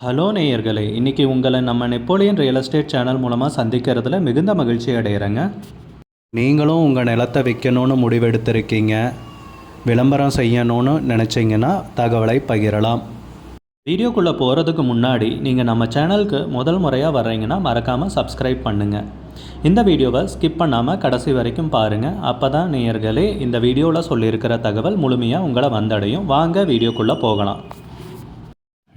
Hello நேயர்களே, இன்றைக்கி உங்களை நம்ம நெப்போலியன் ரியல் எஸ்டேட் சேனல் மூலமாக சந்திக்கிறதுல மிகுந்த மகிழ்ச்சி அடைகிறேங்க. நீங்களும் உங்கள் நிலத்தை விற்கணும்னு முடிவெடுத்திருக்கீங்க, விளம்பரம் செய்யணும்னு நினச்சிங்கன்னா தகவலை பகிரலாம். வீடியோக்குள்ளே போகிறதுக்கு முன்னாடி நீங்கள் நம்ம சேனலுக்கு முதல் முறையாக வர்றீங்கன்னா மறக்காமல் சப்ஸ்கிரைப் பண்ணுங்கள். இந்த வீடியோவை ஸ்கிப் பண்ணாமல் கடைசி வரைக்கும் பாருங்கள். அப்போ தான் நேயர்களே இந்த வீடியோவில் சொல்லியிருக்கிற தகவல் முழுமையாக உங்களை வந்தடையும். வாங்க வீடியோக்குள்ளே போகலாம்.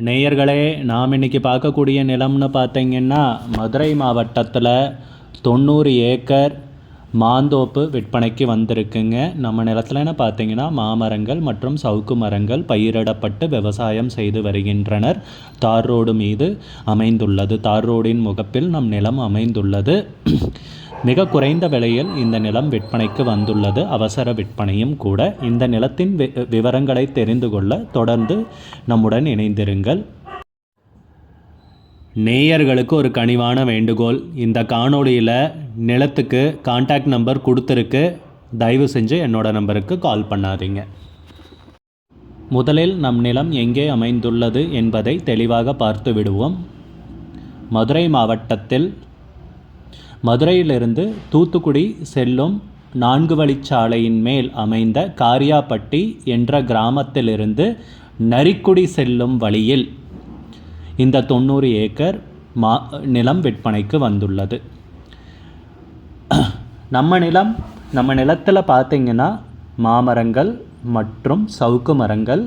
நேயர்களே, நாம் இன்றைக்கி பார்க்கக்கூடிய நிலம்னு பார்த்தீங்கன்னா மதுரை மாவட்டத்தில் 90 ஏக்கர் மாந்தோப்பு விற்பனைக்கு வந்திருக்குங்க. நம்ம நிலத்தில்னு பார்த்தீங்கன்னா மாமரங்கள் மற்றும் சவுக்கு மரங்கள் பயிரிடப்பட்டு விவசாயம் செய்து வருகின்றனர். தார் ரோடு மீது அமைந்துள்ளது. தார் ரோடின் முகப்பில் நம் நிலம் அமைந்துள்ளது. மிக குறைந்த விலையில் இந்த நிலம் விற்பனைக்கு வந்துள்ளது. அவசர விற்பனையும் கூட. இந்த நிலத்தின் விவரங்களை தெரிந்து கொள்ள தொடர்ந்து நம்முடன் இணைந்திருங்கள். நேயர்களுக்கு ஒரு கனிவான வேண்டுகோள், இந்த காணொளியில் நிலத்துக்கு கான்டாக்ட் நம்பர் கொடுத்துருக்கு. தயவு செஞ்சு என்னோட நம்பருக்கு கால் பண்ணாதீங்க. முதலில் நம் நிலம் எங்கே அமைந்துள்ளது என்பதை தெளிவாக பார்த்து விடுவோம். மதுரை மாவட்டத்தில் மதுரையிலிருந்து தூத்துக்குடி செல்லும் 4 வழிச்சாலையின் மேல் அமைந்த காரியாப்பட்டி என்ற கிராமத்திலிருந்து நரிக்குடி செல்லும் வழியில் இந்த 90 ஏக்கர் நிலம் விற்பனைக்கு வந்துள்ளது. நம்ம நிலத்தில் பார்த்திங்கன்னா மாமரங்கள் மற்றும் சவுக்கு மரங்கள்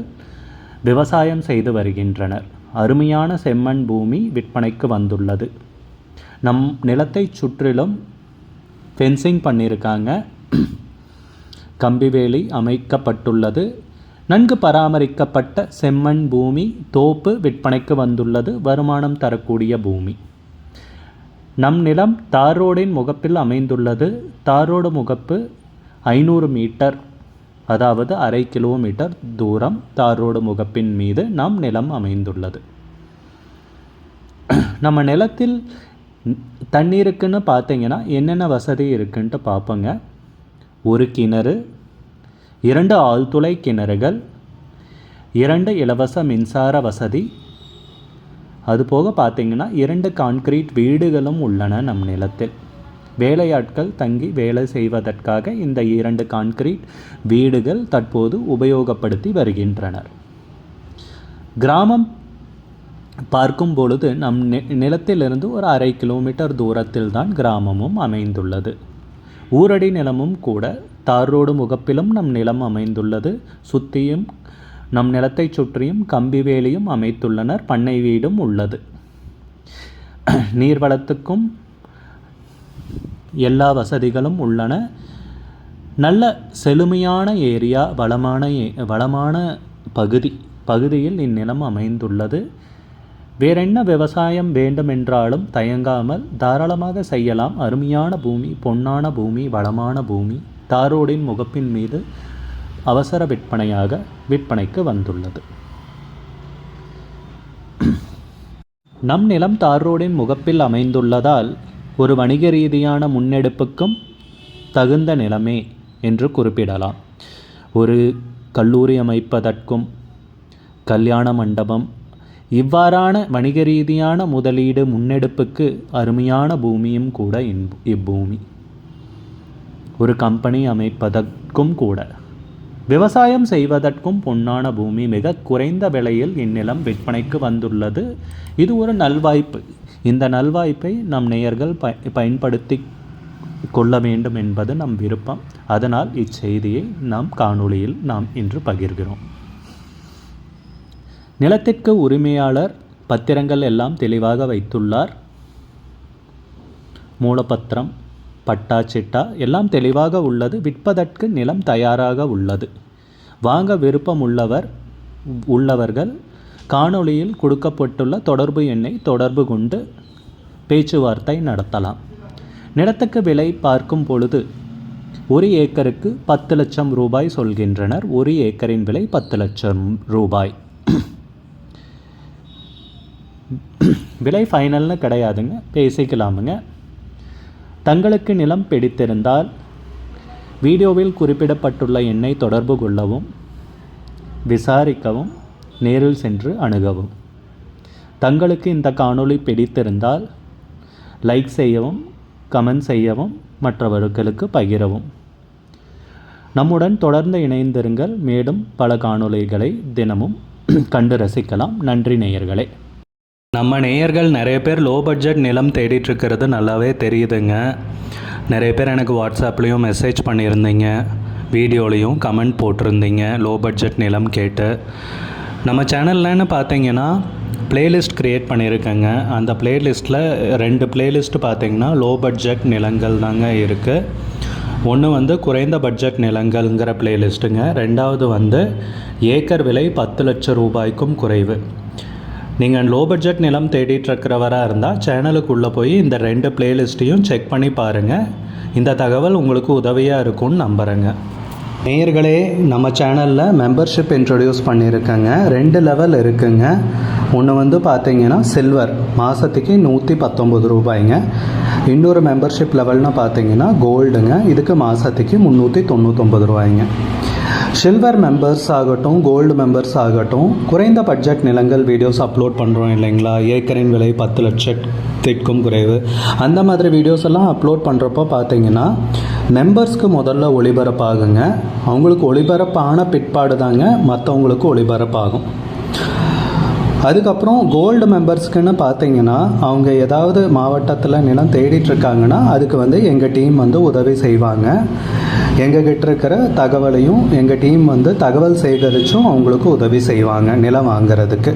விவசாயம் செய்து வருகின்றனர். அருமையான செம்மண் பூமி விற்பனைக்கு வந்துள்ளது. நம் நிலத்தை சுற்றிலும் ஃபென்சிங் பண்ணியிருக்காங்க. கம்பிவேலி அமைக்கப்பட்டுள்ளது. நன்கு பராமரிக்கப்பட்ட செம்மண் பூமி தோப்பு விற்பனைக்கு வந்துள்ளது. வருமானம் தரக்கூடிய பூமி. நம் நிலம் தார் ரோடின் முகப்பில் அமைந்துள்ளது. தார் ரோடு முகப்பு 500 மீட்டர், அதாவது அரை கிலோமீட்டர் தூரம் தார் ரோடு முகப்பின் மீது நம் நிலம் அமைந்துள்ளது. நம்ம நிலத்தில் தண்ணீருக்குன்னு பார்த்தீங்கன்னா என்னென்ன வசதி இருக்குன்ட்டு பார்ப்போங்க. ஒரு கிணறு, 2 ஆழ்துளை கிணறுகள், 2 இலவச மின்சார வசதி, அதுபோக பார்த்திங்கன்னா 2 கான்கிரீட் வீடுகளும் உள்ளன. நம் நிலத்தில் வேலையாட்கள் தங்கி வேலை செய்வதற்காக இந்த 2 கான்கிரீட் வீடுகள் தற்போது உபயோகப்படுத்தி வருகின்றனர். கிராமம் பார்க்கும் பொழுது நம் நிலத்திலிருந்து ஒரு அரை கிலோமீட்டர் தூரத்தில் தான் கிராமமும் அமைந்துள்ளது. ஊரடி நிலமும் கூட. தார் ரோடு முகப்பிலும் நம் நிலம் அமைந்துள்ளது. சுற்றியும் நம் நிலத்தை சுற்றியும் கம்பி வேலியும் அமைத்துள்ளனர். பண்ணை வீடும் உள்ளது. நீர்வளத்துக்கும் எல்லா வசதிகளும் உள்ளன. நல்ல செழுமையான ஏரியா, வளமான பகுதியில் இந்நிலம் அமைந்துள்ளது. வேறென்ன விவசாயம் வேண்டுமென்றாலும் தயங்காமல் தாராளமாக செய்யலாம். அருமையான பூமி, பொன்னான பூமி, வளமான பூமி தார் ரோடின் முகப்பின் மீது அவசர விற்பனைக்கு வந்துள்ளது. நம் நிலம் தார் ரோடின் முகப்பில் அமைந்துள்ளதால் ஒரு வணிக ரீதியான முன்னெடுப்புக்கும் தகுந்த நிலமே என்று குறிப்பிடலாம். ஒரு கல்லூரி அமைப்பதற்கும், கல்யாண மண்டபம், இவ்வாறான வணிக ரீதியான முதலீடு முன்னெடுப்புக்கு அருமையான பூமியும் கூட இப்பூமி. ஒரு கம்பெனி அமைப்பதற்கும் கூட, விவசாயம் செய்வதற்கும் பொன்னான பூமி. மிக குறைந்த விலையில் இந்நிலம் விற்பனைக்கு வந்துள்ளது. இது ஒரு நல்வாய்ப்பு. இந்த நல்வாய்ப்பை நம் நேயர்கள் பயன்படுத்தி கொள்ள வேண்டும் என்பது நம் விருப்பம். அதனால் இச்செய்தியை காணொளியில் இன்று பகிர்கிறோம். நிலத்திற்கு உரிமையாளர் பத்திரங்கள் எல்லாம் தெளிவாக வைத்துள்ளார். மூலப்பத்திரம், பட்டா, சிட்டா எல்லாம் தெளிவாக உள்ளது. விற்பதற்கு நிலம் தயாராக உள்ளது. வாங்க விருப்பம் உள்ளவர்கள் காணொளியில் கொடுக்கப்பட்டுள்ள தொடர்பு எண்ணை தொடர்பு கொண்டு பேச்சுவார்த்தை நடத்தலாம். நிலத்துக்கு விலை பார்க்கும் பொழுது 1 ஏக்கருக்கு 10 லட்சம் ரூபாய் சொல்கின்றனர். 1 ஏக்கரின் விலை 10 லட்சம் ரூபாய். விலை ஃபைனல்னு கிடையாதுங்க, பேசிக்கலாமுங்க. தங்களுக்கு நிலம் பிடித்திருந்தால் வீடியோவில் குறிப்பிடப்பட்டுள்ள எண்ணை தொடர்பு கொள்ளவும், விசாரிக்கவும், நேரில் சென்று அணுகவும். தங்களுக்கு இந்த காணொளி பிடித்திருந்தால் லைக் செய்யவும், கமெண்ட் செய்யவும், மற்றவர்களுக்கு பகிரவும். நம்முடன் தொடர்ந்து இணைந்திருங்கள். மேலும் பல காணொளிகளை தினமும் கண்டு ரசிக்கலாம். நன்றி நேயர்களே. நம்ம நேயர்கள் நிறைய பேர் லோ பட்ஜெட் நிலம் தேடிட்டுருக்கிறது நல்லாவே தெரியுதுங்க. நிறைய பேர் எனக்கு வாட்ஸ்அப்லேயும் மெசேஜ் பண்ணியிருந்தீங்க, வீடியோலையும் கமெண்ட் போட்டிருந்தீங்க லோ பட்ஜெட் நிலம் கேட்டு. நம்ம சேனல்லன்னு பார்த்தீங்கன்னா பிளேலிஸ்ட் க்ரியேட் பண்ணியிருக்கேங்க. அந்த பிளேலிஸ்ட்டில் 2 பிளேலிஸ்ட்டு பார்த்தீங்கன்னா லோ பட்ஜெட் நிலங்கள் தாங்க இருக்குது. ஒன்று வந்து குறைந்த பட்ஜெட் நிலங்கள்ங்கிற பிளேலிஸ்ட்டுங்க. ரெண்டாவது வந்து ஏக்கர் விலை 10 லட்சம் ரூபாய்க்கும் குறைவு. நீங்கள் லோ பட்ஜெட் நிலம் தேடிட்டுருக்கிறவராக இருந்தால் சேனலுக்குள்ளே போய் இந்த 2 பிளேலிஸ்ட்டையும் செக் பண்ணி பாருங்கள். இந்த தகவல் உங்களுக்கு உதவியாக இருக்கும்னு நம்புகிறேங்க. நேயர்களே, நம்ம சேனலில் மெம்பர்ஷிப் இன்ட்ரடியூஸ் பண்ணியிருக்கேங்க. 2 லெவல் இருக்குங்க. ஒன்று வந்து பார்த்தீங்கன்னா சில்வர், மாதத்துக்கு 119 ரூபாய்ங்க. இன்னொரு மெம்பர்ஷிப் லெவல்னு பார்த்தீங்கன்னா கோல்டுங்க, இதுக்கு மாதத்துக்கு 399 ரூபாய்ங்க. சில்வர் மெம்பர்ஸ் ஆகட்டும், கோல்டு மெம்பர்ஸ் ஆகட்டும், குறைந்த பட்ஜெட் நிலங்கள் வீடியோஸ் அப்லோட் பண்ணுறோம் இல்லைங்களா, ஏக்கரின் விலை 10 லட்சத்திற்கும் குறைவு, அந்த மாதிரி வீடியோஸ் எல்லாம் அப்லோட் பண்ணுறப்போ பார்த்தீங்கன்னா மெம்பர்ஸ்க்கு முதல்ல ஒளிபரப்பாகுங்க. அவங்களுக்கு ஒளிபரப்பான பிற்பாடு தாங்க மற்றவங்களுக்கு ஒளிபரப்பாகும். அதுக்கப்புறம் கோல்டு மெம்பர்ஸ்க்குன்னு பார்த்தீங்கன்னா அவங்க ஏதாவது மாவட்டத்தில் நிலம் தேடிட்டுருக்காங்கன்னா அதுக்கு வந்து எங்கள் டீம் வந்து உதவி செய்வாங்க. எங்ககிட்ட இருக்கிற தகவலையும் எங்கள் டீம் வந்து தகவல் சேகரித்தும் அவங்களுக்கு உதவி செய்வாங்க நிலம் வாங்கிறதுக்கு.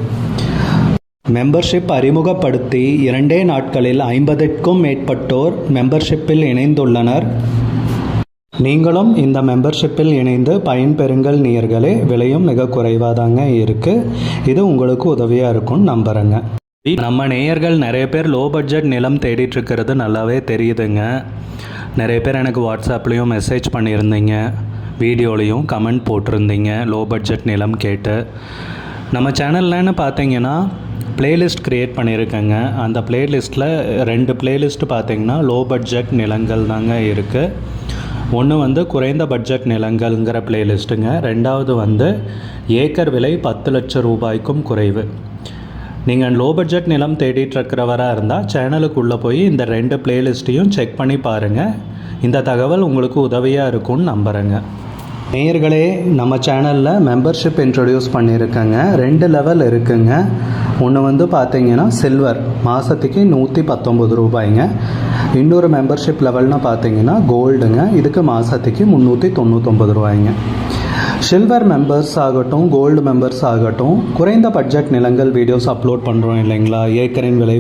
மெம்பர்ஷிப் அறிமுகப்படுத்தி 2 நாட்களில் 50க்கும் மேற்பட்டோர் மெம்பர்ஷிப்பில் இணைந்துள்ளனர். நீங்களும் இந்த மெம்பர்ஷிப்பில் இணைந்து பயன்பெறுங்கள் நேயர்களே. விலையும் மிக குறைவாக தாங்க இருக்குது. இது உங்களுக்கு உதவியாக இருக்கும்னு நம்புகிறேங்க. நம்ம நேயர்கள் நிறைய பேர் லோ பட்ஜெட் நிலம் தேடிட்டுருக்கிறது நல்லாவே தெரியுதுங்க. நிறைய பேர் எனக்கு வாட்ஸ்அப்லேயும் மெசேஜ் பண்ணியிருந்தீங்க, வீடியோலையும் கமெண்ட் போட்டிருந்தீங்க லோ பட்ஜெட் நிலம் கேட்டு. நம்ம சேனல்லன்னு பார்த்தீங்கன்னா பிளேலிஸ்ட் க்ரியேட் பண்ணியிருக்கேங்க. அந்த பிளேலிஸ்ட்டில் 2 பிளேலிஸ்ட்டு பார்த்தீங்கன்னா லோ பட்ஜெட் நிலங்கள் தாங்க இருக்குது. ஒன்று வந்து குறைந்த பட்ஜெட் நிலங்கள்ங்கிற பிளேலிஸ்ட்டுங்க. ரெண்டாவது வந்து ஏக்கர் விலை 10 லட்சம் ரூபாய்க்கும் குறைவு. நீங்கள் லோ பட்ஜெட் நிலம் தேடிட்டுருக்கிறவராக இருந்தால் சேனலுக்குள்ளே போய் இந்த 2 பிளேலிஸ்ட்டையும் செக் பண்ணி பாருங்கள். இந்த தகவல் உங்களுக்கு உதவியாக இருக்கும்னு நம்புகிறேங்க. நேயர்களே, நம்ம சேனலில் மெம்பர்ஷிப் இன்ட்ரடியூஸ் பண்ணியிருக்கேங்க. 2 லெவல் இருக்குங்க. ஒன்று வந்து பார்த்தீங்கன்னா சில்வர், மாதத்துக்கு 119 ரூபாய்ங்க. இன்னொரு மெம்பர்ஷிப் லெவல்னு பார்த்தீங்கன்னா கோல்டுங்க, இதுக்கு மாதத்துக்கு 399 ரூபாய்ங்க. சில்வர் மெம்பர்ஸ் ஆகட்டும், கோல்டு மெம்பர்ஸ் ஆகட்டும், குறைந்த பட்ஜெட் நிலங்கள் வீடியோஸ் அப்லோட் பண்ணுறோம் இல்லைங்களா, ஏக்கரின் விலை